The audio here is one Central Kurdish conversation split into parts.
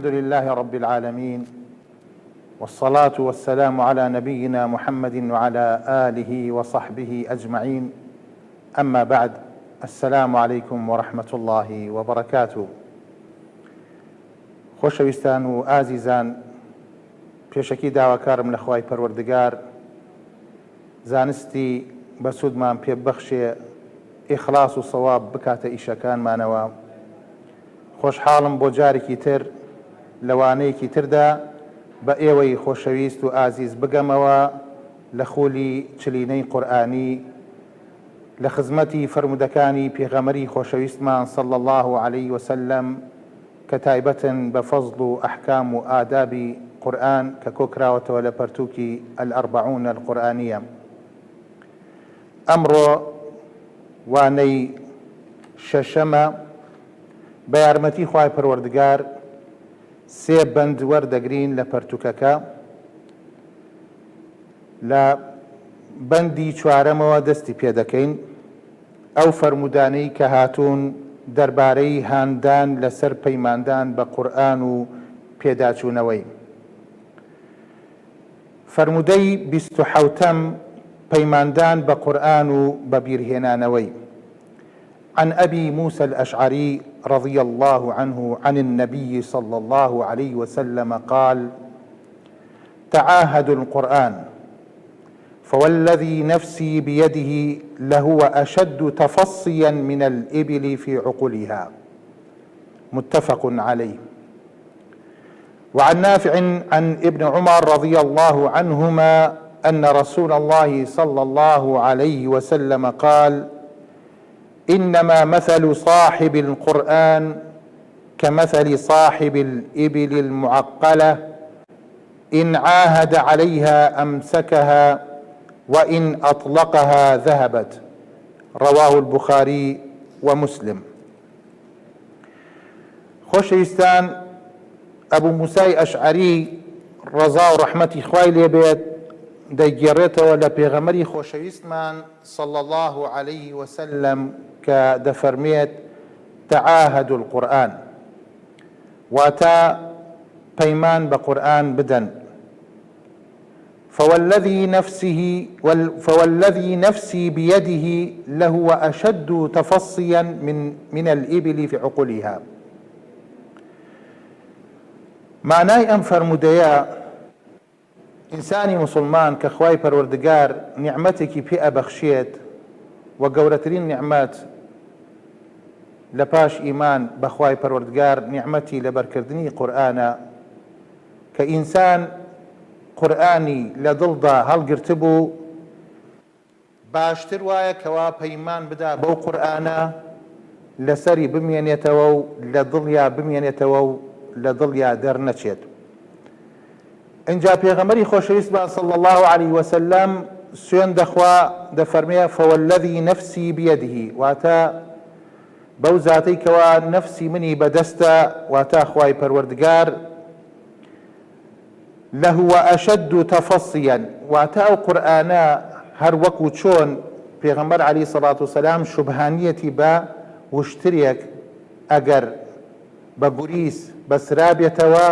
الحمد لله رب العالمين، والصلاة والسلام على نبينا محمد وعلى آله وصحبه أجمعين. أما بعد، السلام عليكم ورحمة الله وبركاته. خۆشەویستان و ئازیزان، پێشەکی داواکارم لە خوای پەروەردگار زانستی بەسوودمان پێبەخشێ، ئیخلاس و سەواب بکاتە ئیشەکانمانەوە. خۆشحاڵم بۆ جارێکی تر لەوانەیەکی تردا بە ئێوەی خۆشەویست و ئازیز بگەمەوە لە خولی چلینەی قورئانی لە خزمەتی فرمودەکانی پێغەمبەری خۆشەویستمان صلی الله عليه وسلم کە تایبەتن بە فەزڵ و ئەحکام و ئادابی قورئان کە کۆکراوەتەوە لە پەرتووکی الأربعون القورئانیە. ئەمڕۆ وانەی شەشەمە، بە یارمەتی خوای پەروەردگار سێ بەند وەردەگرین لە پەرتووکەکە. لە بەندی چوارەمەوە دەستی پێ دەکەین، ئەو فەرمودانەی کە هاتوون دەربارەی هاندان لەسەر پەیماندان بە قورئان و پێداچوونەوەی. فەرمودەی 27ەم پەیماندان بە قورئان و بەبیرهێنانەوەی. عن أبي موسى الأشعري رضي الله عنه عن النبي صلى الله عليه وسلم قال: تعاهدوا القرآن فوالذي نفسي بيده لهو أشد تفصيا من الإبل في عقلها. متفق عليه. وعن نافع عن ابن عمر رضي الله عنهما أن رسول الله صلى الله عليه وسلم قال: إنما مثل صاحب القرآن كمثل صاحب الإبل المعقلة، إن عاهد عليها أمسكها وإن أطلقها ذهبت. رواه البخاري ومسلم. خۆشەویستان، ئەبوو موسای ئەشعەری ڕەزا و ڕەحمەتی خوای لێ بێت دەیگێڕێتەوە لە پێغەمبەری خۆشەویستمان صلى الله عليه وسلم کە دەفەرمێت: تعاهدوا القرآن، واتە پەیمان بە قورئان بدەن. فوالذي نفسي بيده لهو أشد تفصيا من الإبل في عقولها. معنای ئەم فەرمودەیە ئینسانی مسلمان کە خوای پەروەردگار نیعمەتێکی پێ ئەبەخشێت و گەورەترین نیعمەت لە پاش ئیمان بە خوای پەروەردگار نیعمەتی لەبەرکردنی قورئانە، کە ئینسان قورئانی لە دڵدا هەڵگرت بوو، باشتر وایە کەوا پەیمان بدا بەو قورئانە لەسەری بمێنێتەوە و لە دڵیا بمێنێتەوە و لە دڵیا دەرنەچێت. اینجا پێغەمبەری خۆشەویستمان صلی الله عليه وسلم سوێن دەخوا دەفەرمێ: فوالذي نفسي بيده، واتە بەو زاتەی کەوا نەفسی منی بەدەستە، واتە خوای پەروەردگار، لهو أشد تفصيا، واتە ئەو قورئانە هەر وەکو چۆن پێغەمبەر عەلەیهی سەڵات وسەلام شوبهانیەتی بە وشترێک ئەگەر بە گوریس بەسرابێتەوە،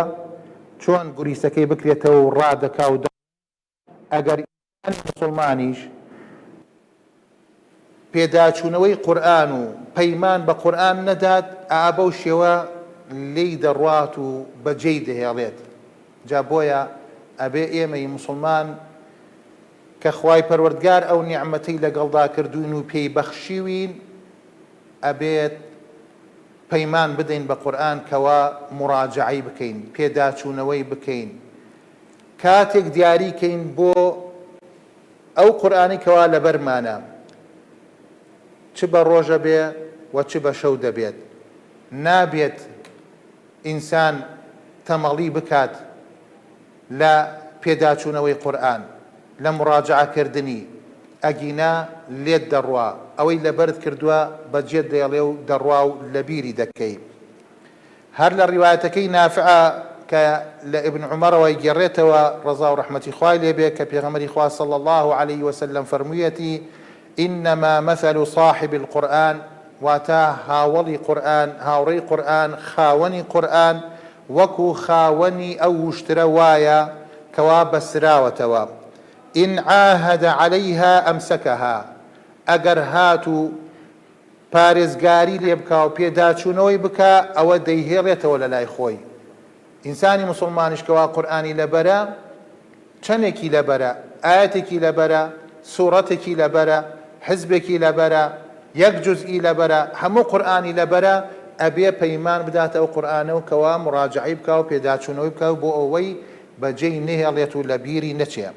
چۆن گوریسەکەی بکرێتەوە و ڕادەکا و ئەگەر مسلمانیش پێداچوونەوەی قورئان و پەیمان بە قورئان نەدات، ئابە و شێوە لێی دەڕوات و بەجێی دەهێڵێت. جا بۆیە ئەبێ ئێمەی مسلمان کە خوای پەروەردگار ئەو نیعمەتەی لەگەڵدا کردوین و پێی بەخشیوین، ئەبێت پەیمان بدەین بە قورئان کەوا مراجعەی بکەین، پێداچوونەوەی بکەین، کاتێک دیاریکەین بۆ ئەو قورئانی کەوا لەبەرمانە، چ بە ڕۆژە بێ و چ بە شەو دەبێت. نابێت ئینسان تەمەڵی بکات لە پێداچوونەوەی قورئان، لە مراجعەکردنی، ئەگینا لێت دەڕوا، ئەوەی لەبەرت کردووە بەجێت دەیەڵێ و دەڕوا و لەبیری دەکەی. هەر لە ڕیوایەتەکەی نافعە کە لە ئیبن عومەرەوە گێڕێتەوە ڕەزا و ڕەحمەتی خوای لێ بێ، کە پێغەمبەری خوا صلی الله عليه وسلم فەرموویەتی: إنما مثل صاحب القرآن، واتە هاوڵی قورئان، هاوڕێی قورئان، خاوەنی قورئان، وەکو خاوەنی ئەو وشترە وایە کەوا بەسراوەتەوە. ئین عاهەدە عەلەیها ئەمسەکەها، ئەگەر هات و پارێزگاری لێ بکا و پێداچوونەوەی بکە ئەوە دەیهێڵێتەوە لە لای خۆی. ئینسانی مسلمانیش کەوا قورئانی لەبەرە، چەندێکی لەبەرە، ئاەتێکی لەبەرە، سوورەتێکی لەبەرە، حزبێکی لەبەرە، یەک جوزئی لەبەرە، هەموو قورئانی لەبەرە، ئەبێ پەیمان بداتە ئەو قورئانەوە کەوا مڕاجعەی بکا و پێداچوونەوەی بکە بۆ ئەوەی بەجێی نەهێڵێت و لە بیری نەچێ.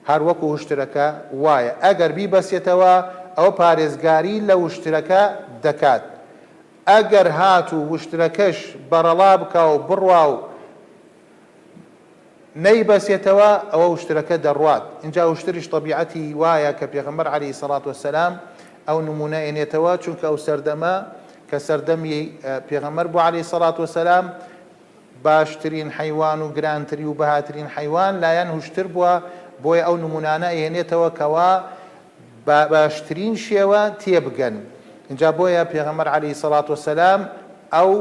هەر وەکو وشترەکە وایە ئەگەر بیبەسێتەوە ئەو پارێزگاری لە وشترەکە دەکات. ئەگەر هات و وشترەکەش بەرەڵا بکە و بڕوا و نەیبەسێتەوە ئەوە وشترەکە دەڕوات. اینجا وشتریش طبیعەتی وایە کە پێغەمبەر عەلەیهی سەڵات وەسەلام ئەو نمونە ئێنێتەوە، چونکە ئەو سەردەمە کە سەردەمی پێغەمبەر بوو عەلەیهی سەڵات وەسەلام باشترین حەیوان و گرانتری و بەهاترین حەیوان لایەن وشتر بووە، بۆیە ئەو نمونانە ئێنێتەوە کەوا باشترین شێوە تێبگەن. اینجا بۆیە پێغەمبەر عەلەیهی سەڵات وەسەلام ئەو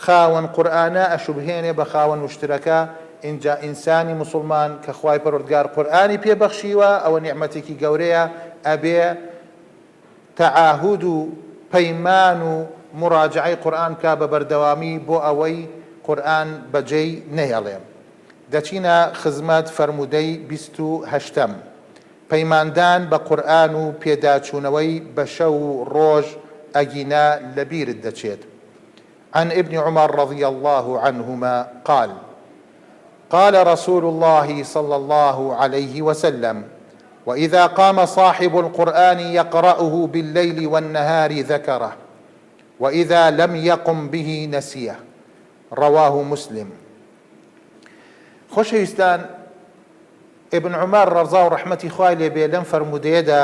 خاوەن قورئانە ئەشوبهێنێ بە خاوەن وشترەکە. اینجا ئینسانی مسلمان کە خوای پەروەردگار قورئانی پێبەخشیوە ئەوە نیعمەتێکی گەورەیە، ئەبێ تەعاهود و پەیمان و مراجعەی قورئان کا بە بەردەوامی بۆ ئەوەی قورئان بەجێی نەهێڵێ. دەچینە خزمەت فەرموودەی 28ەم، پەیماندان بە قورئان و پێداچوونەوەی بە شەو و ڕۆژ ئەگینا لەبیرت دەچێت. عن ابن عمر رضي الله عنهما قال: قال رسول الله صلى الله عليه وسلم: وإذا قام صاحب القرآن يقرأه بالليل والنهار ذكره، وإذا لم يقم به نسيه. رواه مسلم. خۆشەویستان، ابن عمر ڕەضا و ڕەحمەتی خوای لێبێ لەم فەرموودەیەدا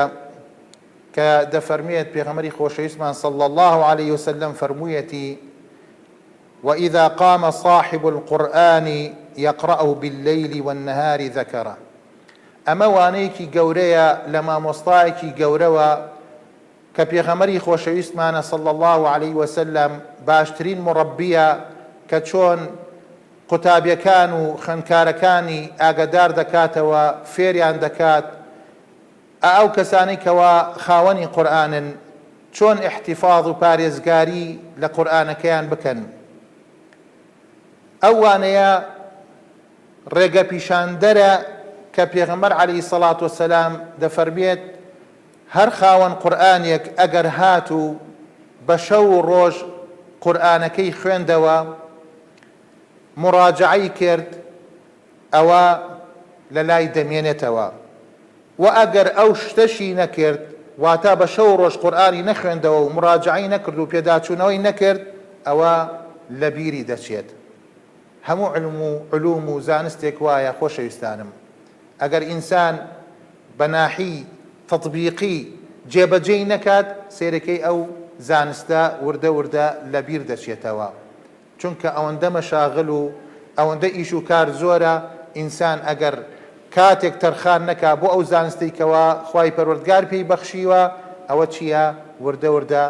کە دەفەرمێت پێغەمبەری خۆشەویستمان صلى الله عليه وسلم فەرموویەتی: وإذا قام صاحب القرآن يقرأه بالليل والنهار ذكره. ئەمە وانەیەکی گەورەیە لە مامۆستایەکی گەورەوە کە پێغەمبەری خۆشەویستمانە صلى الله عليه وسلم باشترین مڕەبیە کە چۆن قوتابیەکان و خوێندکارەکانی ئاگادار دەکاتەوە، فێریان دەکات ئەو کەسانی کەوا خاوەنی قورئانن چۆن احتیفاظ و پارێزگاری لە قورئانەکەیان بکەن. ئەو وانەیە ڕێگە پیشاندەرە کە پێغەمبەر عەلەیهی سەڵات وەسەلام دەفەرمێت هەر خاوەن قورئانێک ئەگەر هات و بە شەو و ڕۆژ قورئانەکەی خوێندەوە، مراجعەی کرد، ئەوە لە لای دەمێنێتەوە. و ئەگەر ئەو شتەشی نەکرد، واتە بە شەو و ڕۆژ قورئانی نەخوێندەوە و مراجعەی نەکرد و پێداچوونەوەی نەکرد، ئەوە لە بیری دەچێت. هەموو علوم و زانستێک وایە خۆشەویستانم، ئەگەر ئینسان بە ناحی تەطبیقی جێبەجێی نەکات، سێرەکەی ئەو زانستە وردە وردە لە بیر دەچێتەوە. چونکە ئەوەندە مەشاغل و ئەوەندە ئیش و کار زۆرە، ئینسان ئەگەر کاتێک تەرخان نەکا بۆ ئەو زانستەی کەوا خوای پەروەردگار پێی بەخشیوە، ئەوە چییە؟ وردە وردە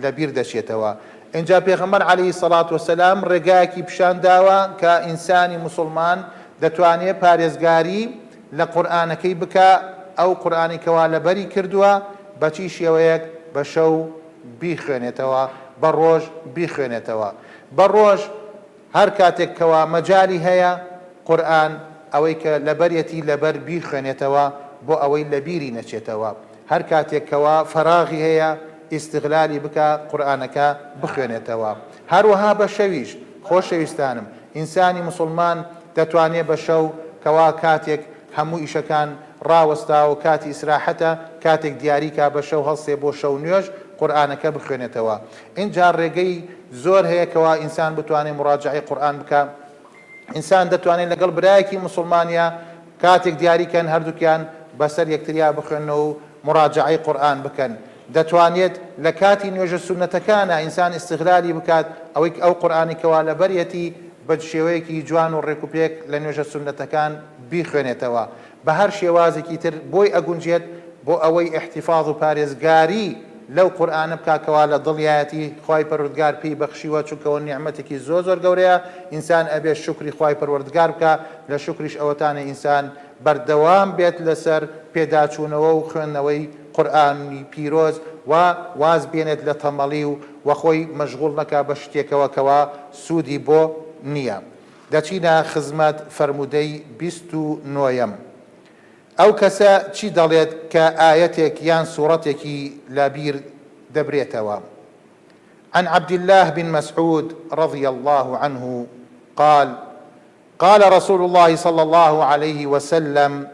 لە بیر دەچێتەوە. اینجا پێغەمبەر عەلەیهی سەڵات وەسەلام ڕێگایەکی پیشانداوە کە ئینسانی مسلمان دەتوانێت پارێزگاری لە قورئانەکەی بکە، ئەو قورئانی کەوا لەبەری کردووە بەچی شێوەیەک؟ بە شەو بیخوێنێتەوە، بە ڕۆژ بیخوێنێتەوە. بە ڕۆژ هەر کاتێک کەوا مەجالی هەیە قورئان ئەوەی کە لەبەرەتی لەبەر بیخوێنێتەوە بۆ ئەوەی لە بیری نەچێتەوە. هەر کاتێک کەوا فەراغی هەیە ئیستیغلالی بکە قورئانەکە بخوێنێتەوە. هەروەها بە شەویش خۆشەویستانم، ئینسانی مسلمان دەتوانێت بە شەو کەوا کاتێک هەموو ئیشەکان ڕاوەستاوە کاتی ئیسراحەتە، کاتێک دیاریکا بە شەو هەڵسێ بۆ شەو نوێژ قورئانەکە بخوێنێتەوە. اینجا ڕێگەی زۆر هەیە کەوا ئینسان بتوانێت مراجعەی قورئان بکە. ئینسان دەتوانێت لەگەڵ برایەکی مسلمانە کاتێک دیاریکەن هەردووکیان بەسەر یەکتریا بخوێنەوە و مراجعەی قورئان بکەن. دەتوانێت لە کاتی نوێژە سونەتەکانە ئینسان ئیستیغلالی بکات، ئەوەی ئەو قورئانی کەوا لەبەرەتی بە شێوەیەکی جوان و ڕێکوپێک لە نوێژە سونەتەکان بیخوێنێتەوە. بە هەر شێوازێکی تر بۆی ئەگونجێت بۆ ئەوەی احتیفاظ و پارێزگاری لەو قورئانە بکاکەوا لە دڵیایەتی خوای پەروەردگار پێی بەخشیوە، چونکەوە نیعمەتێکی زۆر گەورەیە. ئینسان ئەبێ شکری خوای پەروەردگار بکە، لە شکریش ئەوەتانە ئینسان بەردەوام بێت لەسەر پێداچوونەوە و خوێندنەوەی قورئانی پیرۆز و واز بێنێت لە تەمەڵی و خۆی مەشغوڵ نەکا بە شتێکەوە کەوا سوودی بۆ نییە. دەچینە خزمەت فەرموودەی 29. ئەو کەسە چی دەڵێت کە ئاەتێک یان سوورەتێکی لەبیر دەبرێتەوە؟ عن عبد الله بن مسعود رضي الله عنه قال قال رسول الله صلى الله عليه وسلم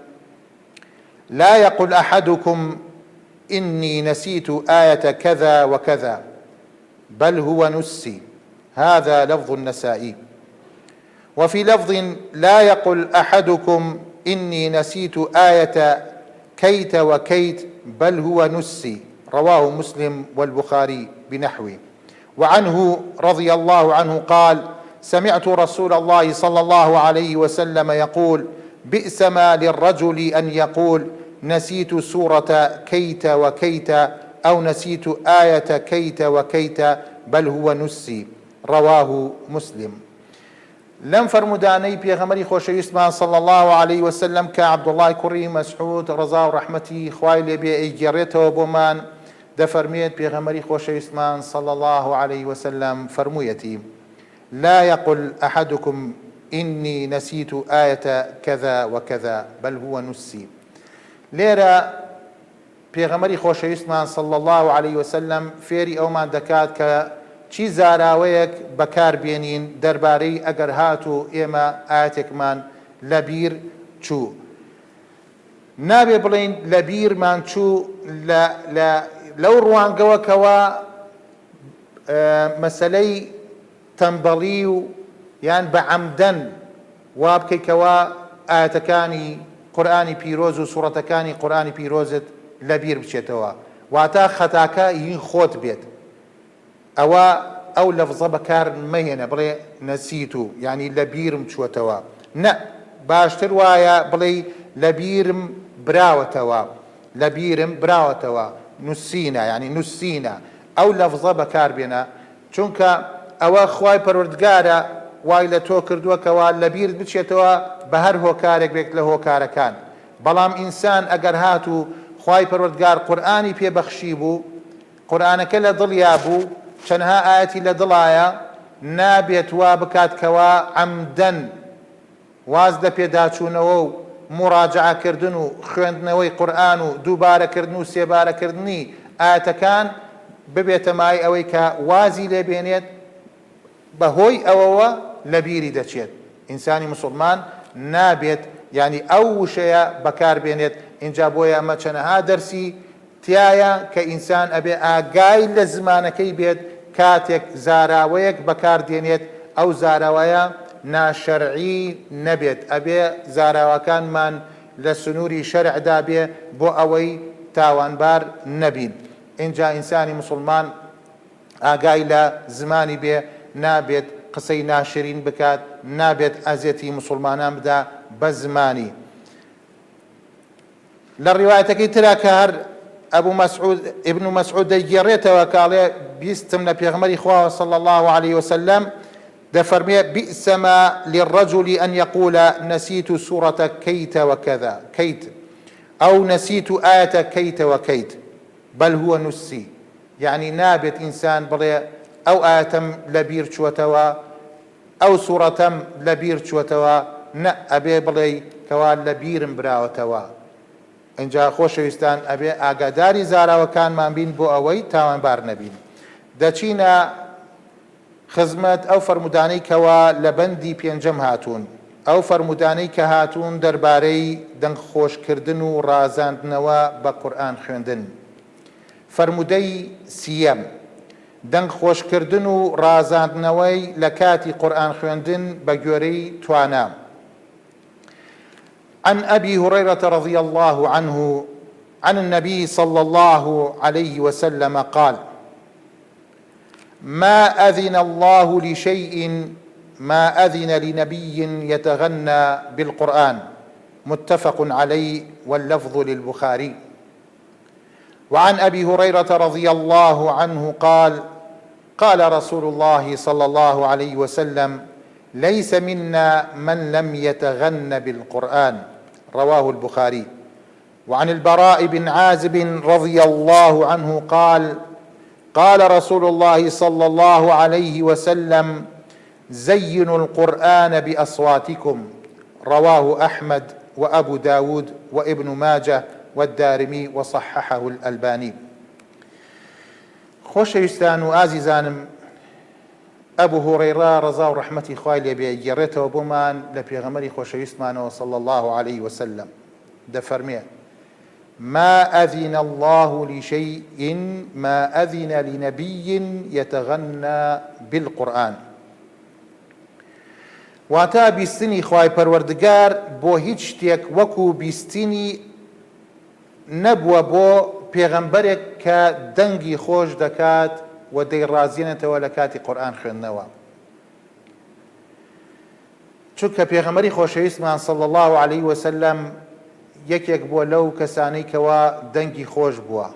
لا يقل أحدكم إني نسيت آية كذا وكذا بل هو نسي. هذا لفظ النسائي. وفي لفظ لا يقل أحدكم إني نسيت آية كيت وكيت بل هو نسي. رواه مسلم والبخاري بنحوه. وعنه رضي الله عنه قال سمعت رسول الله صلى الله عليه وسلم يقول بئس ما للرجل أن يقول نسيت سورة كيت وكيت أو نسيت آية كيت وكيت بل هو نسي. رواه مسلم. لم فرموداني بيغمري خوشويستمان صلى الله عليه وسلم كعبد الله كريم مسعود رضا ورحمتي خوای لێبێ ئەیگێڕێتەوە بۆمان دەفەرمێت پێغەمبەری خۆشەویستمان صلى الله عليه وسلم فەرموویەتی لا يقل أحدكم إني نسيت آية كذا وكذا بل هو نسي. لێرە پێغەمبەری خۆشەویستمان صلى الله عليه وسلم فێری ئەومان دەکات کە چی زاراوەیەک بەکاربێنین دەربارەی ئەگەر هات و ئێمە ئاەتێکمان لەبیر چوو. نابێ بڵین لەبیرمان چوو لەو ڕوانگەوە کەوا مەسەلەی تەمبەڵی و یان بە عەمدەن وا بکەیتەوە ئاەتەکانی قورئانی پیرۆز و سوورەتەکانی قورئانی پیرۆزت لەبیر بچێتەوە، واتە خەتاکە هی خۆت بێت. ئەو لەفزە بەکار مەهێنە بڵێ نەسیت و یعنی لەبیرم چووەتەوە، نە، باشتر وایە بڵێ لەبیرم براوەتەوە، لەبیرم براوەتەوە، نووسینە یعنی نووسینە. ئەو لەفزە بەکار بێنە چونکە ئەوە خوای پەروەردگارە وای لە تۆ کردووەکەوە لەبیرت بچێتەوە بە هەر هۆکارێک بێت لە هۆکارەکان. بەڵام ئینسان ئەگەر هات و خوای پەروەردگار قورئانی پێبەخشی بوو، قورئانەکە لە دڵیا بوو، چەندها ئاەتی لە دڵایە، نابێت وا بکاتکەوە عەمدەن واز لە پێداچوونەوە و مراجعەکردن و خوێندنەوەی قورئان و دووبارەکردن و سێبارەکردنی ئاەتەکان ببێتە مای ئەوەی کە وازی لێبێنێت، بەهۆی ئەوەوە لەبیری دەچێت. ئینسانی موسڵمان نابێت یعنی ئەو وشەیە بەکاربێنێت. اینجا بۆیە ئەمە چەندەها دەرسی تایە کە ئینسان ئەبێ ئاگای لە زمانەکەی بێت کاتێک زاراوەیەک بەکاردێنێت، ئەو زاراوەیە ناشەرعی نەبێت، ئەبێ زاراوەکانمان لە سنووری شەرعدا بێ بۆ ئەوەی تاوانبار نەبین. اینجا ئینسانی موسڵمان ئاگای لە زمانی بێ، نابێت قسەی ناشرین بکات، نابێت ئەزیەتی موسڵمانان بدا بە زمانی. لە ڕیوایەتەکەی ترا کە هەر ئەبوو مەسعود ئیبن مەسعود دەیگێڕێتەوە کاڵێ بیستم لە پێغەمبەری خوا صلی الله عليه وسلم دەفەرمێ بئس ما للرجل أن يقول نسيت سورة كيت وكذا كيت أو نسيت آية كيت وكيت بل هو نسي. يعني نابت إنسان بڵێ ئەو ئاەتەم لەبیر چووەتەوە، ئەو سوورەتەم لەبیر چووەتەوە، نە، ئەبێ بڵێ کەوا لەبیرم براوەتەوە. اینجا خۆشەویستان ئەبێ ئاگاداری زاراوەکانمان بین بۆ ئەوەی تاوانبار نەبین. دەچینە خزمەت ئەو فەرمودانەی کەوا لە بەندی پێنجەم هاتوون. ئەو فەرمودانەی کە هاتوون دەربارەی دەنگخۆشکردن و ڕازاندنەوە بە قورئان خوێندن. فەرمودەی سیەم، دەنگخۆشکردن و ڕازاندنەوەی لە کاتی قورئان خوێندن بە گوێرەی توانە. عن أبي هريرة رضي الله عنه عن النبي صلى الله عليه وسلم قال ما أذن الله لشيء ما أذن لنبي يتغنى بالقرآن. متفق عليه واللفظ للبخاري. وعن أبي هريرة رضي الله عنه قال قال رسول الله صلى الله عليه وسلم ليس منا من لم يتغن بالقرآن رواه البخاري. وعن البراء بن عازب رضي الله عنه قال قال رسول الله صلى الله عليه وسلم زينوا القرآن بأصواتكم رواه أحمد وأبو داود وابن ماجه والدارمي وصححه الألباني. خۆشەویستان و ئازیزانم، ئەبوو هورەیرە ڕەزا و ڕەحمەتی خوای لێبێ گێڕێتەوە بۆمان لە پێغەمبەری خۆشەویستمانەوە صلی الله عليه وسلم دەفەرمێ ما أذن الله لشيء ما أذن لنبي يتغنى بالقرآن. واتە بیستنی خوای پەروەردگار بۆ هیچ شتێک وەکو بیستنی نەبووە بۆ پێغەمبەرێک کە دەنگی خۆش دەکات و دەیڕازێنێتەوە لە کاتی قورئان خوێندنەوە. چونکە پێغەمبەری خۆشەویستمان صلی الله عليه وسلم یەکێک بووە لەو کەسانەی کەوا دەنگی خۆش بووە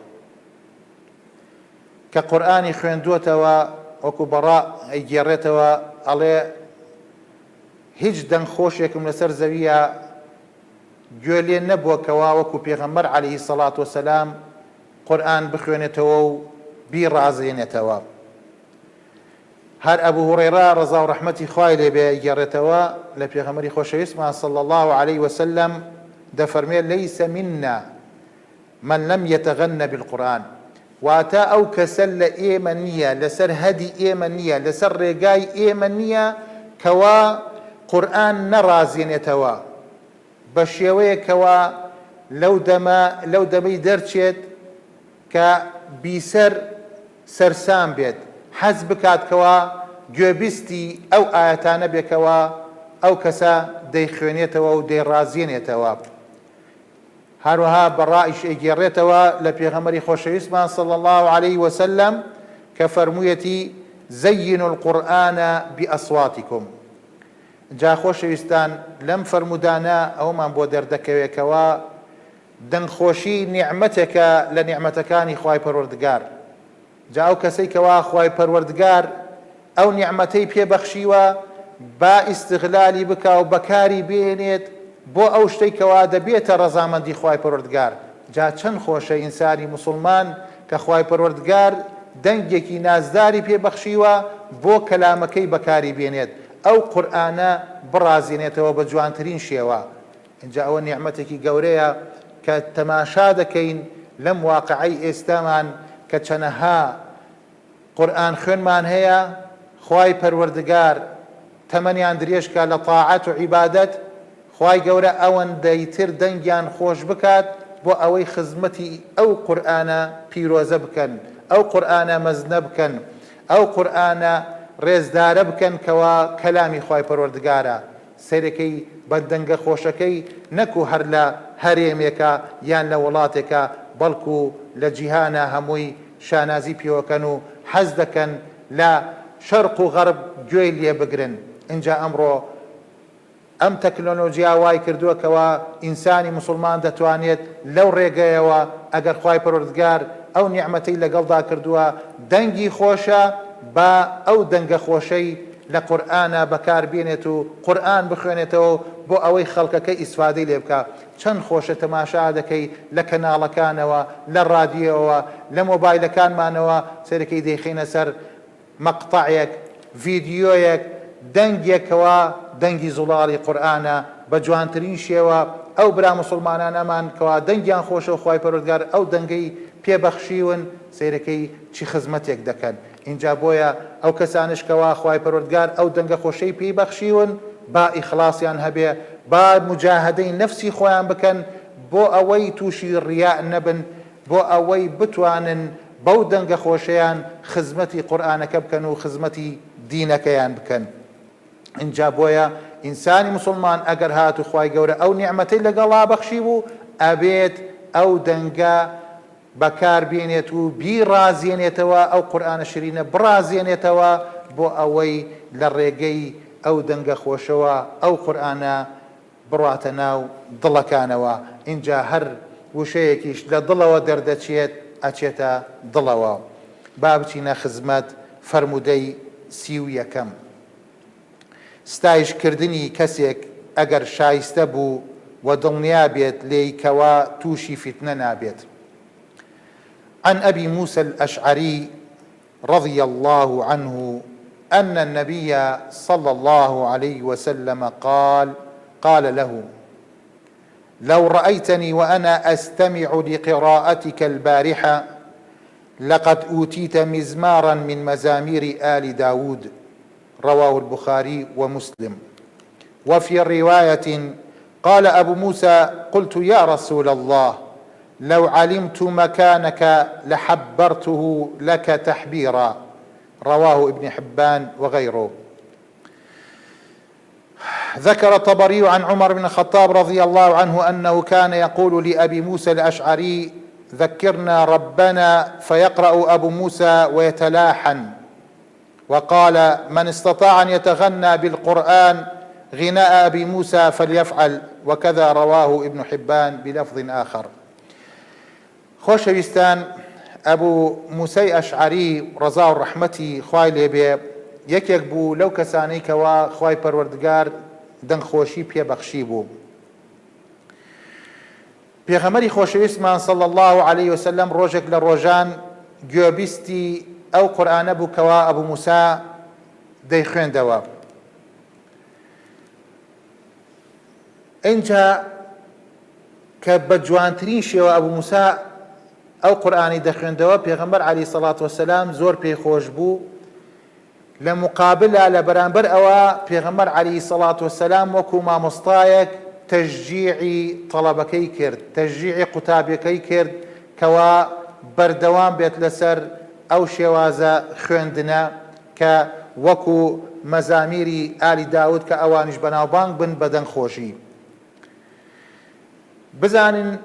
کە قورئانی خوێندووەتەوە، وەکو بەڕا ئەیگێڕێتەوە ئەڵێ هیچ دەنگ خۆشێکم لەسەر زەویە گوێ لێ نەبووە کەوا وەکو پێغەمبەر عەلەیهی سەڵات وسەلام قورئان بخوێنێتەوە و بیڕازێنێتەوە. هەر ئەبوو هورەیرە ڕەزا و ڕەحمەتی خوای لێبێ گێڕێتەوە لە پێغەمبەری خۆشەویستمان صلی الله عليه وسلم دەفەرمێ لەیسە منا من لم يتغن بالقرآن. واتە ئەو کەسە لە ئێمە نییە، لەسەر هەدی ئێمە نییە، لەسەر ڕێگای ئێمە نییە کەوا قورئان نەڕازێنێتەوە بە شێوەیەکەوە لەو دەمەی دەرچێت کە بیسەر سەرسام بێت، حەز بکاتکەوە گوێبیستی ئەو ئاەتانە بێکەوە ئەو کەسە دەیخوێنێتەوە و دەیڕازێنێتەوە. هەروەها بەڕائیش ئەیگێڕێتەوە لە پێغەمبەری خۆشەویستمان صلی الله عليه وسلم کە فەرموویەتی زەینوا القورئان بئەصواتکم. جا خۆشەویستان لەم فەرمودانە ئەومان بۆ دەردەکەوێتەوە دەنگخۆشی نیعمەتێکە لە نیعمەتەکانی خوای پەروەردگار. جا ئەو کەسەی کەوا خوای پەروەردگار ئەو نیعمەتەی پێبەخشیوە با ئیستیغلالی بکا و بەکاری بێنێت بۆ ئەو شتەی کەوا دەبێتە ڕەزامەندی خوای پەروەردگار. جا چەند خۆشە ئینسانی موسڵمان کە خوای پەروەردگار دەنگێکی نازداری پێبەخشیوە بۆ کەلامەکەی بەکاری بێنێت، ئەو قورئانە بڕازێنێتەوە بە جوانترین شێوە. اینجا ئەوە نیعمەتێکی گەورەیە کە تەماشا دەکەین لەم واقعەی ئێستامان کە چەنەها قورئان خوێنمان هەیە، خوای پەروەردگار تەمەنیان درێژکە لە تاعەت و عیبادەت، خوای گەورە ئەوەندەی تر دەنگیان خۆش بکات بۆ ئەوەی خزمەتی ئەو قورئانە پیرۆزە بکەن، ئەو قورئانە مەزنە بکەن، ئەو قورئانە ڕێزدارە بکەن کەوا کەلامی خوای پەروەردگارە. سەیرەکەی بە دەنگە خۆشەکەی نەکو هەر لە هەرێمێکە یان لە وڵاتێکە، بەڵکو لە جیهانە هەمووی شانازی پێوەکەن و حەز دەکەن لە شەرق و غەرب گوێی لێ بگرن. اینجا ئەمڕۆ ئەم تەکنۆلۆژیا وای کردووە کەوا ئینسانی موسڵمان دەتوانێت لەو ڕێگەیەوە ئەگەر خوای پەروەردگار ئەو نیعمەتەی لەگەڵدا کردووە دەنگی خۆشە با ئەو دەنگە خۆشەی لە قورئانە بەکار بێنێت و قورئان بخوێنێتەوە بۆ ئەوەی خەڵکەکە ئیسفادەی لێ بکە. چەند خۆشە تەماشا دەکەی لە کەناڵەکانەوە، لە ڕادیۆەوە، لە مۆبایلەکانمانەوە سەرەکەی دەیخینە سەر مەقتەعێک، ڤیدیۆیەک، دەنگێکەوە دەنگی زوڵاڵی قورئانە بە جوانترین شێوە. ئەو برا موسڵمانانەمان کەوا دەنگیان خۆشە و خوای پەروەردگار ئەو دەنگەی پێبەخشیون سەیرەکەی چی خزمەتێک دەکەن. اینجا بۆیە ئەو کەسانش کەوا خوای پەروەردگار ئەو دەنگە خۆشەی پێی بەخشیون با ئیخلاصیان هەبێ، با مجاهدەی نەفسی خۆیان بکەن بۆ ئەوەی تووشی ڕیا نەبن، بۆ ئەوەی بتوانن بەو دەنگە خۆشەیان خزمەتی قورئانەکە بکەن و خزمەتی دینەکەیان بکەن. اینجا بۆیە ئینسانی موسڵمان ئەگەر هات و خوای گەورە ئەو نیعمەتەی لەگەڵا بەخشی بوو ئەبێت ئەو دەنگە بەکار بێنێت و بیڕازێنێتەوە، ئەو قورئانە شیرینە بڕازێنێتەوە بۆ ئەوەی لە ڕێگەی ئەو دەنگە خۆشەوە ئەو قورئانە بڕاتە ناو دڵەکانەوە. اینجا هەر وشەیەکیش لە دڵەوە دەردەچێت ئەچێتە دڵەوە. با بچینە خزمەت فەرموودەی 31. ستایشکردنی کەسێک ئەگەر شایستە بوو و دڵنیا بێت لێی کەوا تووشی فتنە نابێت. عن أبي موسى الأشعري رضي الله عنه أن النبي صلى الله عليه وسلم قال له: لو رأيتني وأنا أستمع لقراءتك البارحة لقد أوتيت مزمارا من مزامير آل داود. رواه البخاري ومسلم. وفي رواية قال أبو موسى: قلت يا رسول الله لو علمت مكانك لحبرته لك تحبيرا. رواه ابن حبان وغيره. ذكر الطبري عن عمر بن الخطاب رضي الله عنه أنه كان يقول لأبي موسى الأشعري: ذكرنا ربنا، فيقرأ أبو موسى ويتلاحن. وقال: من استطاع أن يتغنى بالقرآن غناء أبي موسى فليفعل. وكذا رواه ابن حبان بلفظ آخر. خۆشەویستان، ئەبوو موسەی ئەشعەری ڕەزا و ڕەحمەتی خوای لێبێ یەکێک بوو لەو کەسانەی کەوا خوای پەروەردگار دەنگخۆشی پێبەخشی بوو. پێغەمبەری خۆشەویستمان صلی الله عليه وسلم ڕۆژێک لە ڕۆژان گوێبیستی ئەو قورئانە بوو کەوا ئەبوو موسا دەیخوێندەوە. ئینجا کە بە جوانترین شێوە ئەبوو موسا ئەو قورئانی دەخوێندەوە، پێغەمبەر عەلەیهی سەڵات وەسەلام زۆر پێی خۆش بوو. لە مقابلە لە بەرامبەر ئەوە پێغەمبەر عەلەیهی سەڵات وەسەلام وەکو مامۆستایەک تەشجیعی تەڵەبەکەی کرد، تەشجیعی قوتابیەکەی کرد کەوا بەردەوام بێت لەسەر ئەو شێوازە خوێندنە کە وەکو مەزامیری ئالی داود کە ئەوانیش بەناوبانگ بن بە دەنگخۆشی. بزانن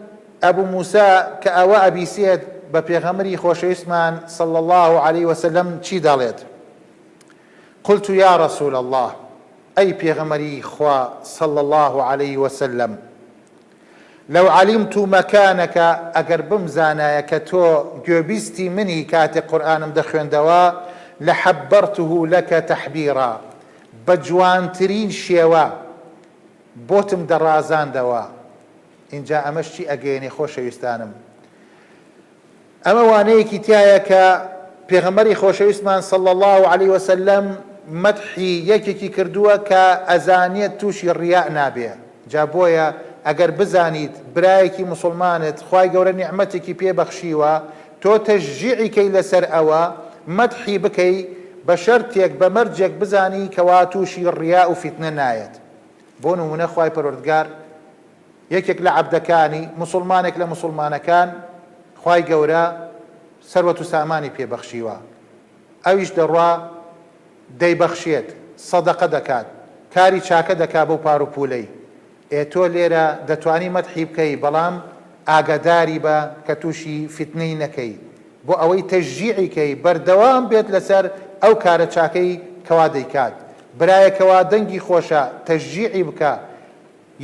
ئەبوو موسا کە ئەوە ئەبیسێت بە پێغەمبەری خۆشەویستمان صلی الله عليه وسلم چی دەڵێت؟ قلت يا رسول الله، أي پێغەمبەری خوا صلی الله عليه وسلم، لو علمت مكانك، ئەگەر بمزانایە کە تۆ گوێبیستی منی کاتێک قورئانم دەخوێندەوە، لحبرته لك تحبيرا، بە جوانترین شێوە بۆتم دەڕازاندەوە. اینجا ئەمەش چی ئەگەیەنێ خۆشەویستانم؟ ئەمە وانەیەکی تایە کە پێغەمبەری خۆشەویستمان صلی الله عليه وسلم مەدحی یەکێکی کردووە کە ئەزانێت تووشی ڕیا نابێ. جا بۆیە ئەگەر بزانیت برایەکی موسڵمانت خوای گەورە نیعمەتێکی پێبەخشیوە، تۆ تەشجیعی کەی لەسەر ئەوە، مەدحی بکەی بە شەرتێک بە مەرجێک بزانی کەوا تووشی ڕیا و فیتنە نایەت. بۆ نمونە خوای پەروەردگار یەکێک لە عەبدەکانی موسڵمانێک لە موسڵمانەکان خوای گەورە سەروەت و سامانی پێبەخشیوە، ئەویش دەڕوا دەیبەخشێت، سەدەقە دەکات، کاری چاکە دەکات بەو پار و پولەی. تۆ لێرە دەتوانی مەدحی بکەی، بەڵام ئاگاداری بە کە تووشی فیتنەی نەکەی، بۆ ئەوەی تەشجیعی کەی بەردەوام بێت لەسەر ئەو کارە چاکەی کەوا دەیکات. برایەکەوا دەنگی خۆشە تەشجیعی بکە،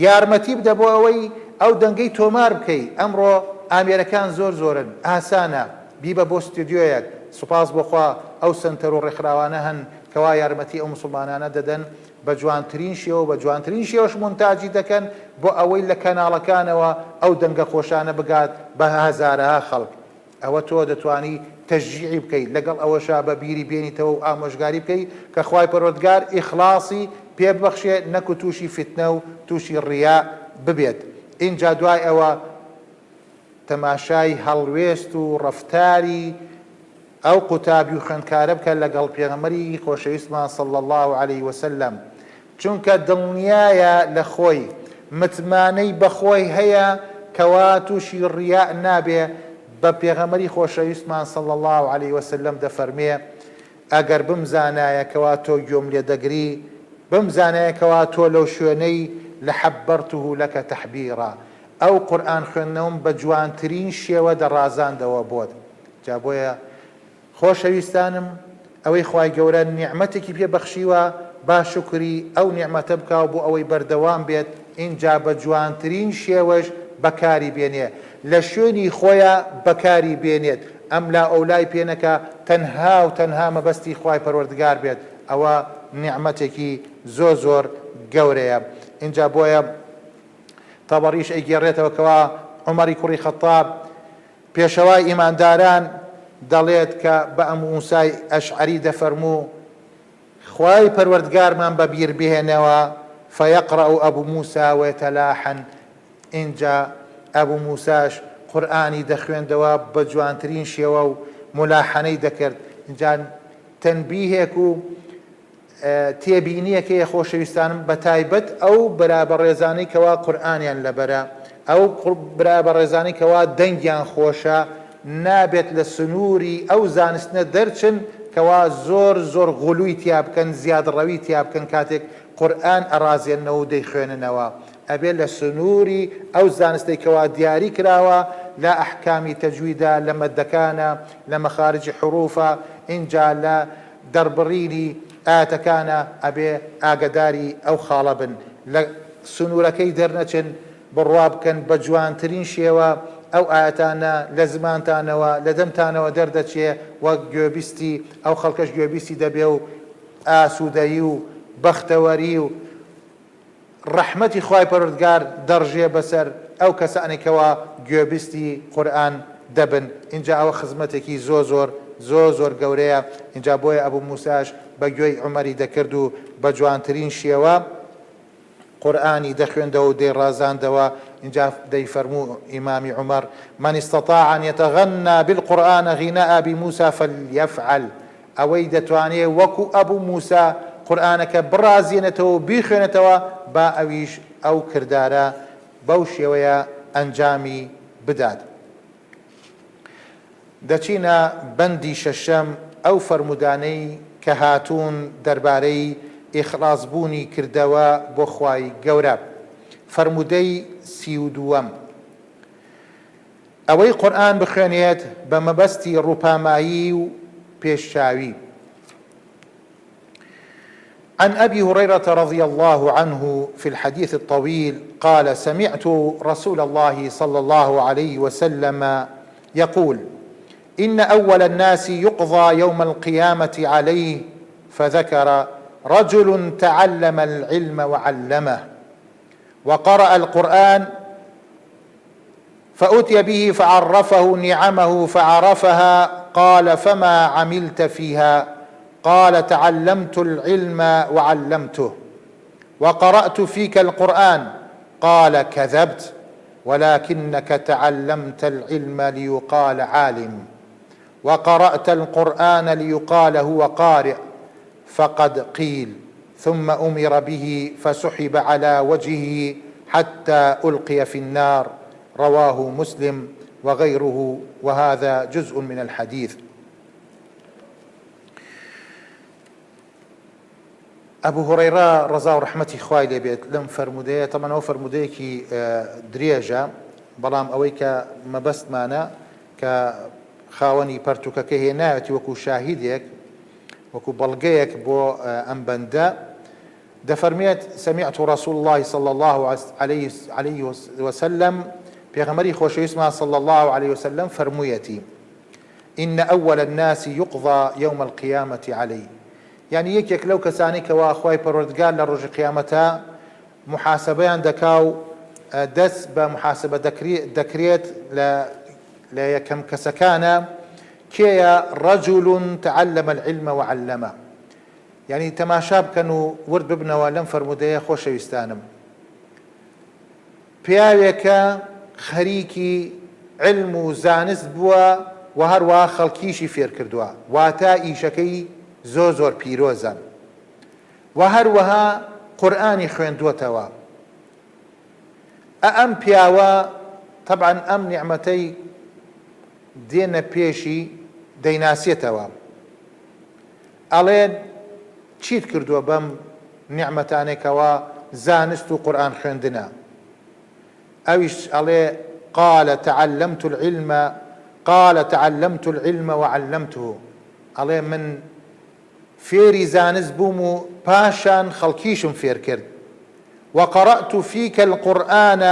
یارمەتی بدە بۆ ئەوەی ئەو دەنگەی تۆمار بکەی. ئەمڕۆ ئامێرەکان زۆر زۆرن، ئاسانە بیبە بۆ ستودیۆیەک. سوپاس بۆخوا ئەو سنتەر و ڕێکخراوانە هەن کەوا یارمەتی ئەو موسڵمانانە دەدەن، بە جوانترین شێوە بە جوانترین شێوەش مونتاجی دەکەن بۆ ئەوەی لە کەناڵەکانەوە ئەو دەنگە خۆشانە بگات بە هەزارەها خەڵک. ئەوە تۆ دەتوانی تەشجیعی بکەیت، لەگەڵ ئەوەشا بە بیری بێنیتەوە و ئامۆژگاری بکەیت کە خوای پەروەردگار ئیخلاصی پێبەخشێ، نەکو تووشی فیتنە و تووشی ڕیا ببێت. اینجا دوای ئەوە تەماشای هەڵوێست و ڕەفتاری ئەو قوتابی و خوێندکارە بکە لەگەڵ پێغەمبەری خۆشەویستمان صلی الله عليه وسلم، چونکە دڵنیایە لە خۆی، متمانەی بەخۆی هەیە کەوا تووشی ڕیا نابێ. بە پێغەمبەری خۆشەویستمان صلی الله عليه وسلم دەفەرمێ: ئەگەر بمزانایە کەوا تۆ گوێم لێ دەگری، بمزانایە کەوا تۆ لەو شوێنەی لحبرته لك تحبيرا، ئەو قورئان خوێندنەوەم بە جوانترین شێوە دەڕازاندەوە بۆت. جا بۆیە خۆشەویستانم، ئەوەی خوای گەورە نیعمەتێکی پێبەخشیوە با شکری ئەو نیعمەتە بکە و بۆ ئەوەی بەردەوام بێت. اینجا بە جوانترین شێوەش بەکاری بێنێ، لە شوێنی خۆیان بەکاری بێنێت ئەم لا ئەولای پێنەکە تەنها و تەنها مەبەستی خوای پەروەردگار بێت ئەوە نیعمەتێکی زۆر زۆر گەورەیە. اینجا بۆیە تەبەڕیش ئەیگێڕێتەوە کەوا عومەری کوڕی خەتاب پێشەوای ئیمانداران دەڵێت کە بە ئەم موسای ئەشعەری دەفەرموو خوای پەروەردگارمان بەبیر بهێنەوە فەیەقرأ ئەبوو موسا وەیەتەلاحەن. اینجا ئەبوو موساش قورئانی دەخوێندەوە بە جوانترین شێوە و مولاحەنەی دەکرد. اینجا تەنبیهێک و تێبینیەکەیە خۆشەویستانم بە تایبەت ئەو بەرابەڕێزانەی کەوا قورئانیان لەبەرە، ئەو بەرابەڕێزانەی کەوا دەنگیان خۆشە نابێت لە سنووری ئەو زانستنە دەرچن کەوا زۆر زۆر غولووی تیا بکەن، زیادڕەوی تیا بکەن کاتێک قورئان ئەڕازێنەوە و دەیخوێننەوە. ئەبێ لە سنووری ئەو زانستەی کەوا دیاری کراوە لە ئەحکامی تەجویدە، لە مەدەکانە، لە مەخارجی حروفە، اینجا لە دەربڕینی ئاەتەکانە ئەبێ ئاگداری ئەو خاڵە بن، لە سنوورەکەی دەرنەچن بڕوا بکەن بە جوانترین شێوە ئەو ئاەتانە لە زمانتانەوە لە دەمتانەوە دەردەچێ وەک گوێبیستی ئەو خەڵکەش گوێبیستی دەبێ و ئاسوودەیی و بەختەوەری و ڕەحمەتی خوای پەروەردگار دەڕژێ بەسەر ئەو کەسانێکەوە گوێبیستی قورئان دەبن. اینجا ئەوە خزمەتێکی زۆر زۆر زۆر زۆر گەورەیە. اینجا بۆیە ئەبوو موساش بە گوێی عومەری دەکرد و بە جوانترین شێوە قورئانی دەخوێندەوە و دەیڕازاندەوە. اینجا دەیفەرموو ئیمامی عومەر من استطاع أن يتغنى بالقرآن غناء بموسى فليفعل. ئەوەی دەتوانێت وەکو ئەبوو موسا قورئانەکە بڕازێنێتەوە و بیخوێنێتەوە با ئەویش ئەو کردارە بەو شێوەیە ئەنجامی بدات. دەچینە بەندی شەشەم ئەو فەرمودانەی کە هاتوون دەربارەی ئیخلاصبوونی کردەوە بۆ خوای گەورە. فەرمودەی 32 ئەوەی قورئان بخوێنێت بە مەبەستی ڕووپامایی و پێشچاوی. عن أبي هريرة رضي الله عنه في الحديث الطويل قال سمعت رسول الله صلى الله عليه وسلم يقول إن أول الناس يقضى يوم القيامة عليه فذكر رجل تعلم العلم وعلمه وقرأ القرآن فأتي به فعرفه نعمه فعرفها قال فما عملت فيها قال تعلمت العلم وعلمته وقرأت فيك القرآن قال كذبت ولكنك تعلمت العلم ليقال عالم وقرأت القرآن ليقال هو قارئ فقد قيل ثم أمر به فسحب على وجهه حتى ألقي في النار رواه مسلم وغيره وهذا جزء من الحديث. ئەبوو هورەیرە ڕەزا و ڕەحمەتی خوای لێ بێت لەم فەرمودەیە تەمەنەوە فەرمودەیەکی درێژە بەڵام ئەوەی کە مەبەستمانە کە خاوەنی پەرتوکەکە هێنایەتی وەکو شاهیدێک وەکو بەڵگەیەک بۆ ئەم بەندە دەفەرمێت سمعت رسول الله صلى الله عليه وسلم پێغەمبەری خۆشەویستمان صلى الله عليه وسلم فەرموویەتی إن أول الناس يقضى يوم القيامة عليه. يعني یەکێک لەو کەسانی کەوا خوای پەروەردگار لە ڕۆژی قیامەتە محاسبەیان دەکا و دەست بە محاسبە دەکرێت لە یەکەم کەسەکانە کێیە رجل تعلم العلم وعلمه. يعني تەماشا بکەن و ورد ببنەوە لەم فەرمودەیە خۆشەویستانم. پیاوێکە خەریکی علم و زانست بووە و هەروە خەڵکیشی فێر کردووە واتە ئیشەکەی زۆر زۆر پیرۆزە و هەروەها قورئانی خوێندووەتەوە. ئەم پیاوە طبعا ئەم نیعمەتەی دێنە پێشی دەیناسێتەوە ئەڵێن چیت کردووە بەم نیعمەتانێکەوە زانست و قورئان خوێندنە. ئەویش ئەڵێ قال تعلمت العلم وعلمته. ئەڵێ من فێری زانست بووم و پاشان خەڵکیشم فێر کرد. وقرأت فيك القرآن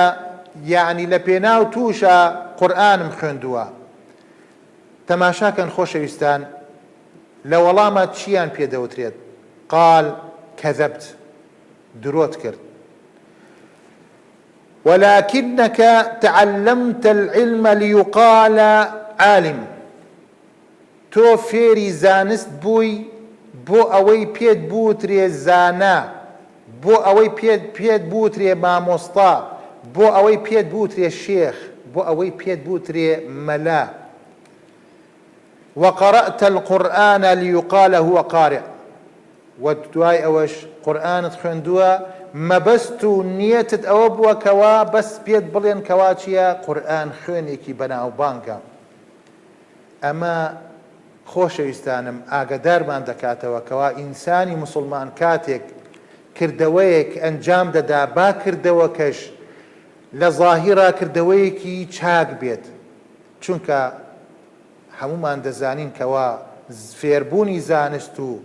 یعنی لە پێناو تووشە قورئانم خوێندووە. تەماشاکەن خۆشەویستان، لە وەڵامە چیان پێدەوترێت؟ قال كذبت، درۆت کرد. ولكنك تعلمت العلم ليقال عالم، تۆ فێری زانست بووی بۆ ئەوەی پێت بوترێ زانا، بۆ ئەوەی پێت بوترێ مامۆستا، بۆ ئەوەی پێت بوترێ شێخ، بۆ ئەوەی پێت بوترێ مەلا. وقرأت القرآن ليقال هو قارئ، ودوای ئەوەش قورئانت خوێندووە مەبەست و نیەتت ئەوە بووە کەوا بەس پێت بڵێن کەوا چییە؟ قورئان خوێنێکی بەناوبانگە. ئەمە خۆشەویستانم ئاگادارمان دەکاتەوە کەوا ئینسانی موسڵمان کاتێک کردەوەیەک ئەنجام دەدا، با کردەوەکەش لە ظاهیرا کردەوەیەکی چاک بێت، چونکە هەمومان دەزانین کەوا فێربوونی زانست و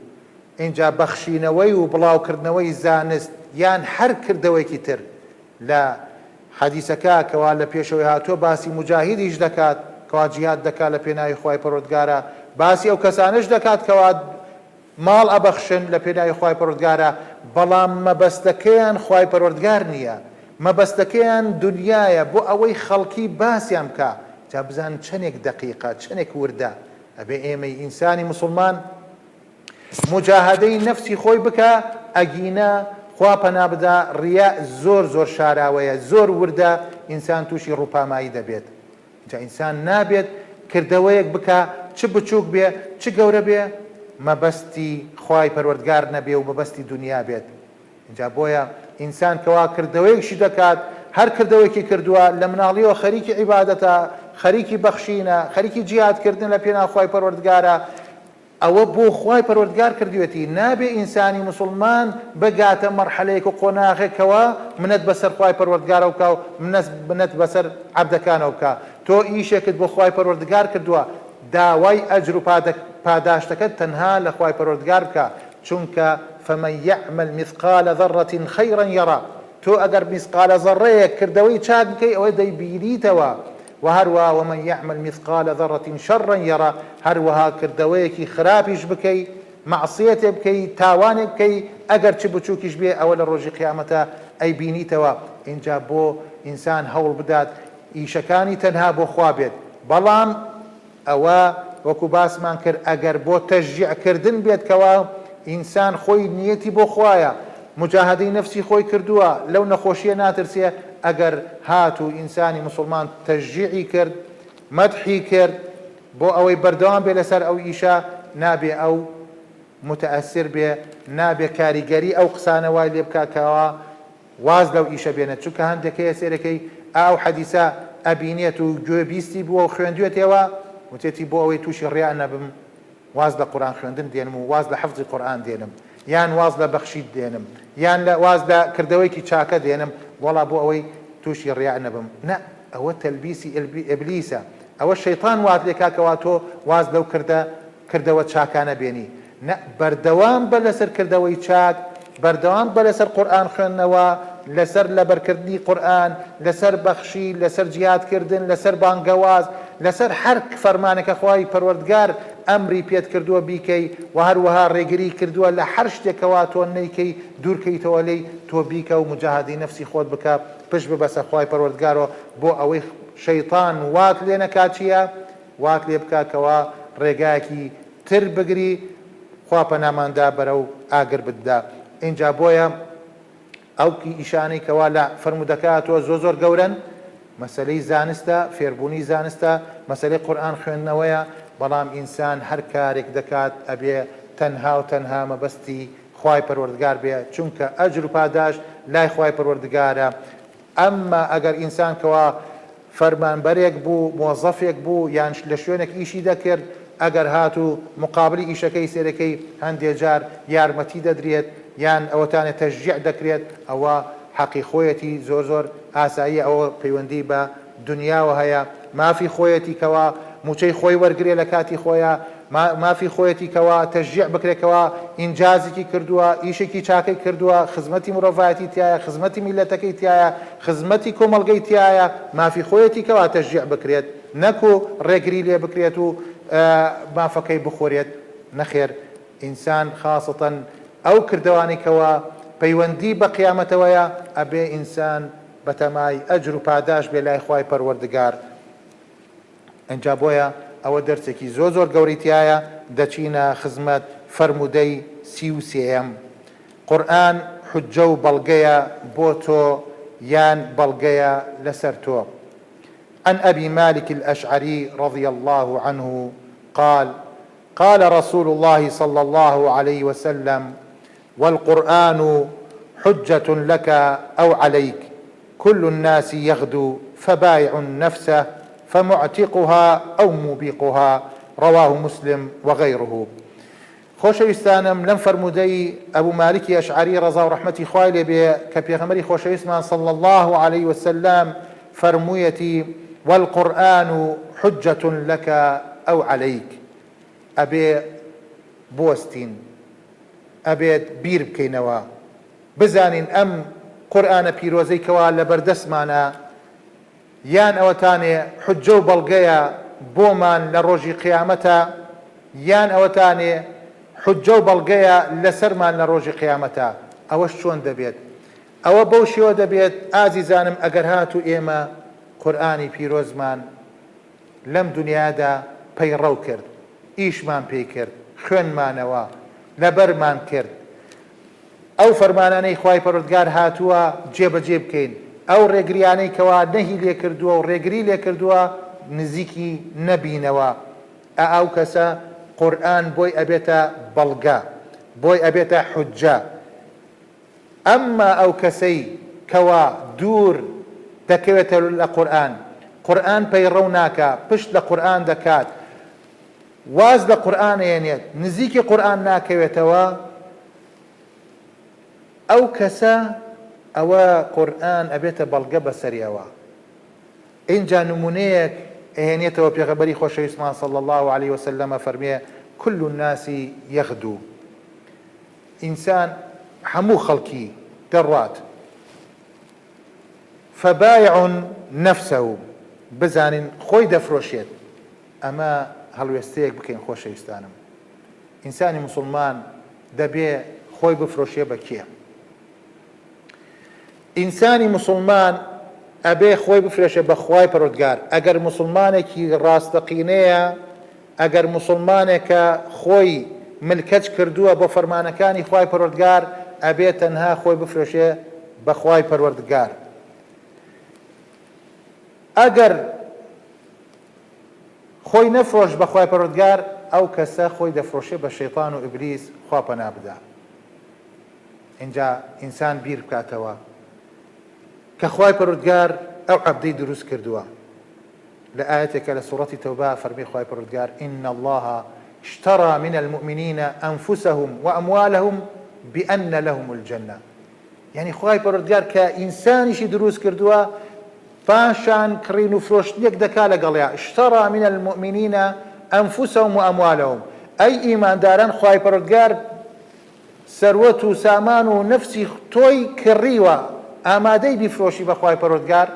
اینجا بەخشینەوەی و بڵاوکردنەوەی زانست یان هەر کردەوەیەکی تر لە حەدیسەکە کەوا لە پێشەوەی هاتووە باسی مجاهیدیش دەکات کەوا جیهاد دەکات لە پێناوی خوای پەروەردگارە، باسی ئەو کەسانش دەکات کەوا ماڵ ئەبەخشن لە پێناوی خوای پەروەردگارە، بەڵام مەبەستەکەیان خوای پەروەردگار نییە، مەبەستەکەیان دنیایە بۆ ئەوەی خەڵکی باسییان بکە. جا بزان چەندێک دەقیقە، چەندێک وردە ئەبێ ئێمەی ئینسانی موسڵمان مجاهدەی نەفسی خۆی بکە. ئەگینە خوا پەنا بدا ڕیا زۆر زۆر شاراوەیە، زۆر وردە، ئینسان تووشی ڕووپامایی دەبێت. جا ئینسان نابێت کردەوەیەک بکە چ بچووک بێ چ گەورە بێ مەبەستی خوای پەروەردگار نەبێ و مەبەستی دنیا بێت. جا بۆیە ئینسان کەوا کردەوەیەکشی دەکات، هەر کردەوەیەکی کردووە لە مناڵیەوە خەریکی عیبادەتە، خەریکی بەخشینە، خەریکی جیهادکردن لە پێناو خوای پەروەردگارە، ئەوە بۆ خوای پەروەردگار کردوێتی. نابێ ئینسانی موسڵمان بگاتە مەرحەلەیەک و قۆناغێکەوە منەت بەسەر خوای پەروەردگارە بکە و منەت بەسەر عەبدەکانەوە بکە. تۆ ئیشێکت بۆ خوای پەروەردگار کردووە، داوای ئەجر و پاداشتەکەت تەنها لە خوای پەروەردگار بکە، چونکە فەمەن یەعمەل مثقال ذەڕەة خەیڕا یەرە. تۆ ئەگەر میسقالە زەڕەیەک کردەوەی چاک بکەی ئەوەی دەیبینیتەوە، وهروها ومن يعمل مثقال ذرة شرا يرى، هروها کردەوەیەکی خراپیش بکەی، معصیەتێ بکەی، تاوانێک بکەی، ئەگەر چ بچووکیش بێ ئەوە لە ڕۆژی قیامەتە ئەیبینیتەوە. اینجا بۆ ئینسان هەوڵ بدات ئیشەکانی تەنها بۆ خوا بێت، بەڵام ئەوە وەکو باسمان کرد ئەگەر بۆ تەشجیعکردن بێت کەوا ئینسان خۆی نیەتی بۆ خوایە، مجاهدەی نەفسی خۆی کردووە، لەو نەخۆشیە ناترسێ، ئەگەر هاتوو ئینسانی موسڵمان تەشجیعی کرد، مەدحی کرد بۆ ئەوەی بەردەوام بێ لەسەر ئەو ئیشە، نابێ ئەو متەئەسر بێ، نابێ کاریگەری ئەو قسانە وای لێ بکاتەوە واز لەو ئیشە بێنێت. چونکە هەندێکەیە سێرەکەی ئاو حەدیسە ئەبینێت و گوێبیستی بووە و خوێندوێتەوە وتێتی بۆ ئەوەی تووشی ڕیا نەبم واز لە قورئان خوێندن دێنم و واز لە حەفزی قورئان دێنم، یان واز لە بەخشید دێنم، یان واز لە کردەوەیکی چاکە دێنم، وەڵا بۆ ئەوەی تووشی ڕیا نەبم. نە، ئەوە تەلبیسی ئیبلیسە، ئەوە شەیطان وات لێ کاکەوا تۆ واز لەو کردەوە چاکانە بێنی. نە، بەردەوام بە لەسەر کردەوەی چاک، بەردەوام بە لەسەر قورئان خوێندنەوە، لەسەر لەبەرکردنی قورئان، لەسەر بەخشی، لەسەر جیهادکردن، لەسەر بانگەواز، لەسەر هەر فەرمانێکە خوای پەروەردگار ئەمری پێت کردووە بیکەی و هەروەها ڕێگری کردووە لە هەر شتێکەوە تۆ نەیکەی دوورکەیتەوە لێی، تۆ بیکە و مجاهدەی نەفسی خۆت بکە، پشت ببەسە خوای پەروەردگارەوە بۆ ئەوەی شەیطان وات لێ نەکات چییە؟ وات لێ بکاتەوە ڕێگایەکی تر بگری، خوا پەناماندا بەرەو ئاگر بددا. اینجا بۆیە ئەوکی ئیشانەی کەوا لە فەرمودەکەاتەوە زۆر گەورەن، مەسەلەی زانستە، فێربوونی زانستە، مەسەلەی قورئان خوێندنەوەیە، بەڵام ئینسان هەر کارێک دەکات ئەبێ تەنها و تەنها مەبەستی خوای پەروەردگار بێ، چونکە ئەجر و پاداش لای خوای پەروەردگارە. ئەمما ئەگەر ئینسان کەوا فەرمانبەرێک بوو، مۆزەفێک بوو، یان لە شوێنێک ئیشی دەکرد، ئەگەر هاتوو مقابلی ئیشەکەی سێرەکەی هەندێک جار یارمەتی دەدرێت یان ئەوەتانێت تەشجیع دەکرێت، ئەوە حەقی خۆیەتی زۆر ئاسایی، ئەوە پەیوەندی بە دنیاوە هەیە، مافی خۆیەتی کەوا موچەی خۆی وەرگێ لە کاتی خۆیە مافی خۆیەتی کەوا تەشجیع بکرێتەوە ئینجازێکی کردووە ئیشێکی چاکەی کردووە خزمەتی مرۆڤایەتی تایە خزمەتی میلەتەکەی تایە خزمەتی کۆمەڵگەی تایە مافی خۆیەتی کەوا تەشجیع بکرێت نەکو ڕێگری لێ بکرێت و مافەکەی بخۆرێت نەخێر ئینسان خاستەن ئەو کردوانی کەوا پەیوەندی بە قیامەتەوەیە ئەبێ ئینسان بەتەمای ئەجر و پاداش بێ لای خوای پەروەردگار ئەنجا بۆیە ئەوە دەرسێکی زۆر گەورەی تایە دەچینە خزمەت فەرموودەی 33 قورئان حجە و بەڵگەیە بۆ تۆ یان بەڵگەیە لەسەر تۆ عن أبي مالك الأشعري رضي الله عنه قال قال رسول الله صلى الله عليه وسلم والقرآن حجة لك أو عليك كل الناس يغدو فبايع نفسه فمعتقها أو موبقها رواه مسلم وغيره خۆشەویستانم لەم فەرموودەی ئەبوو مالکی ئەشعەری ڕەزا و ڕەحمەتی خوای لێ بێ کە پێغەمبەری خۆشەویستمان صلی الله عليه وسلم فەرموویەتی والقرآن حجة لك أو عليك ئەبێ بوەستین ئەبێت بیر بکەینەوە بزانین ئەم قورئانە پیرۆزەی کەوا لە بەردەستمانە یان ئەوەتانێ حجە و بەڵگەیە بۆمان لە ڕۆژی قیامەتە یان ئەوەتانێ حجە و بەڵگەیە لەسەرمان لە ڕۆژی قیامەتە ئەوەش چۆن دەبێت ئەوە بەو شێوە دەبێت ئازیزانم ئەگەر هاتو ئێمە قورئانی پیرۆزمان لەم دنیادا پەیڕەو کرد ئیشمان پێی کرد خوێنمانەوە لەبەرمان کرد ئەو فەرمانانەی خوای پەروەردگار هاتووە جێبەجێ بکەین ئەو ڕێگریانەی کەوا نەهی لێ کردووە و ڕێگری لێ کردووە نزیکی نەبینەوە ئەو کەسە قورئان بۆی ئەبێتە بەڵگە بۆی ئەبێتە حوجە ئەمما ئەو کەسەی کەوا دوور دەکەوێتە لە قورئان پەیڕەو ناکە پشت لە قورئان دەکات واز لە قورئان هێنێت نزیکی قورئان ناکەوێتەوە ئەو کەسە ئەوە قورئان ئەبێتە بەڵگە بەسەریەوە اینجا نمونەیەک ئەهێنێتەوە پێغەمبەری خۆشەویستمان صلی الله عليه وسلم فەرمێ كل الناس يغدو ئینسان هەموو خەڵکی دەڕوات فبايع نفسه بزانین خۆی دەفرۆشێت ئەمە هەڵوێستەیەک بکەین خۆشەویستانم ئینسانی موسڵمان دەبێ خۆی بفرۆشێ بە کێ ئینسانی موسڵمان ئەبێ خۆی بفرێشێ بە خوای پەروەردگار ئەگەر موسڵمانێکی ڕاستەقینەیە ئەگەر موسڵمانێکە خۆی ملکەت کردووە بۆ فەرمانەکانی خوای پەروەردگار ئەبێ تەنها خۆی بفرێشێ بە خوای پەروەردگار ئەگەر خۆی نەفرۆش بە خوای پەروەردگار ئەو کەسە خۆی دەفرۆشێ بە شەیطان و ئیبلیس خوا پەنا بدە اینجا ئینسان بیر بکاتەوە کە خوای پەروەردگار ئەو عەبدەی دروست کردووە لە ئاەتێکە لە سوورەتی تەوبە فەرمی خوای پەروەردگار إن الله اشترى من المؤمنين أنفسهم وأموالهم بأن لهم الجنة يعني خوای پەروەردگار کە ئینسانیشی دروست کردووە پاشان کڕین و فرۆشتنێک دەکا لەگەڵیا اشترى من المؤمنين أنفسهم وأموالهم ئەی ئیمانداران خوای پەروەردگار سەروەت و سامان و نەفسی تۆی کڕیوە ئامادەی بیفرۆشی بە خوای پەروەردگار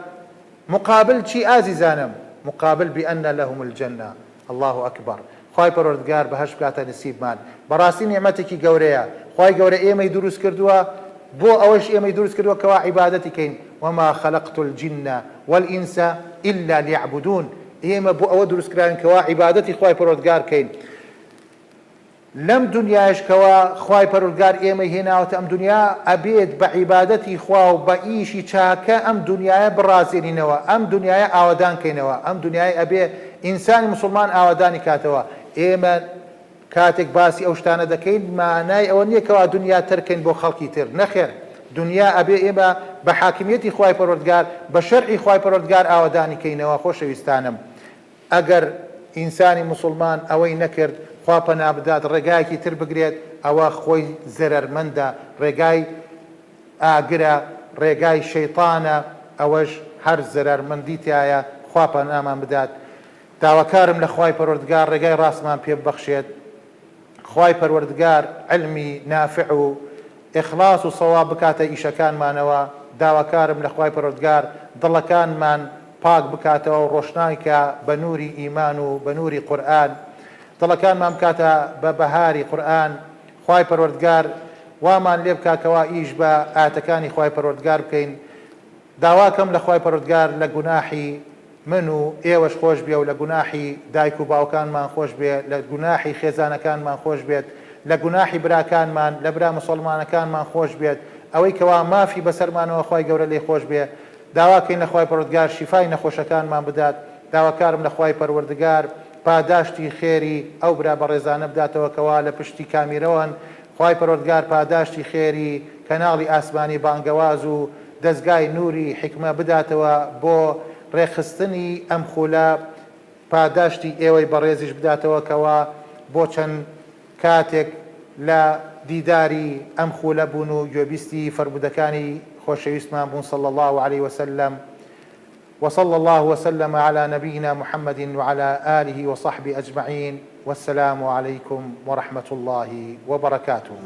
مقابل چی ئازیزانم مقابل بأن لهم الجنة الله أكبر خوای پەروەردگار بەهەشت بکاتە نسیبمان بەڕاستی نێعمەتێکی گەورەیە خوای گەورە ئێمەی دروست کردووە بۆ ئەوەش ئێمەی دروست کردووە کەوا عیبادەتی کەین وما خلقت الجن والإنس إلا ليعبدون ئێمە بۆ ئەوە دروست کراین کەوا عیبادەتی خوای پەروەردگار کەین لەم دنیاش کەوا خوای پەروەردگار ئێمەی هێناوەتە ئەم دنیا ئەبێت بە عیبادەتی خوا و بە ئیشی چاکە ئەم دنیایە بڕازێنینەوە ئەم دنیایە ئاوەدان کەینەوە ئەم دنیای ئەبێ ئینسانی موسڵمان ئاوەدانی کاتەوە ئێمە کاتێک باسی ئەو شتانە دەکەین مانای ئەوە نییە کەوا دنیا تەرکەین بۆ خەڵکی تر نەخێر دنیا ئەبێ ئێمە بە حاکمیەتی خوای پەروەردگار بە شەرعی خوای پەروەردگار ئاوەدانی کەینەوە خۆشەویستانم ئەگەر ئینسانی موسڵمان ئەوەی نەکرد خوا پەنا بدات ڕێگایەکی تر بگرێت ئەوە خۆی زەرەرمەندە ڕێگای ئاگرە ڕێگای شەیطانە ئەوەش هەر زەرەرمەندی تایە خوا پەنامان بدات داواکارم لە خوای پەروەردگار ڕێگای ڕاستمان پێ ببەخشێت، خوای پەروەردگار علمی نافع و ئیخلاص و سەواب بکاتە ئیشەکانمانەوە. داواکارم لە خوای پەروەردگار دڵەکانمان پاک بکاتەوە و ڕۆشنایکە بە نووری ئیمان و بە نووری قورئان، دڵەکانمان بکاتە بە بەهاری قورئان. خوای پەروەردگار وامان لێ بکاتەوە ئیش بە ئاەتەکانی خوای پەروەردگار بکەین. داواکەم لە خوای پەروەردگار لە گوناحی من و ئێوەش خۆش بێ و لە گوناحی دایک و باوکانمان خۆش بێ، لە گوناحی خێزانەکانمان خۆش بێت، لە گوناحی براکانمان لە برا مسلمانەکانمان خۆش بێت، ئەوەی کەوا مافی بەسەرمانەوە خوای گەورە لێ خۆش بێ. داواکەین لە خوای پەروەردگار شیفای نەخۆشەکانمان بدات. داواکارم لە خوای پەروەردگار پاداشتی خێری ئەو برا بەڕێزانە بداتەوە کەوا لە پشتی کامیرەوەن. خوای پەروەردگار پاداشتی خێری کەناڵی ئاسمانی بانگەواز و دەستگای نووری حکمە بداتەوە بۆ ڕێخستنی ئەم خولە، پاداشتی ئێوەی بەڕێزیش بداتەوە کەوا بۆ چەند کاتێک لە دیداری ئەم خولە بوون و گوێبیستی فرمودەکانی خۆشەویستمان بوون. صلى الله عليه وسلم وصلى الله وسلم على نبينا محمد وعلى آله وصحبه أجمعين، والسلام عليكم ورحمة الله وبركاته.